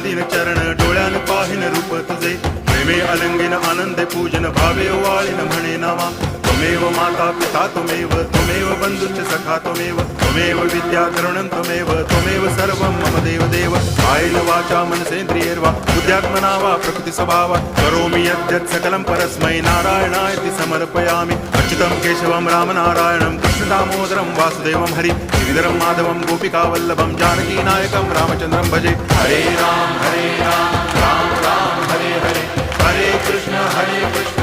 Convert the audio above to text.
दिन चरण डोळ्यान पाहिन रूप तुझे प्रेमे अलंगिन आनंदे पूजन भावे वाळीन म्हणे नामा त्वमेव माता पिता त्वमेव बंधुश्च सखा त्वमेव विद्या तरुणं त्वमेव सर्वं मम देव कायेन वाचा मनसेन्द्रियैर्वा बुद्ध्यात्मना वा प्रकृति स्वभावात् करोमि यद्यत् सकलं परस्मै नारायणायति समर्पयामि अच्युतं केशवं रामनारायणं कृष्णदामोदरं वासुदेवं हरि गिरिधरं माधवं गोपिकावल्लभं जानकीनायकं रामचन्द्रं भजे हरे राम राम राम हरे हरे हरे कृष्ण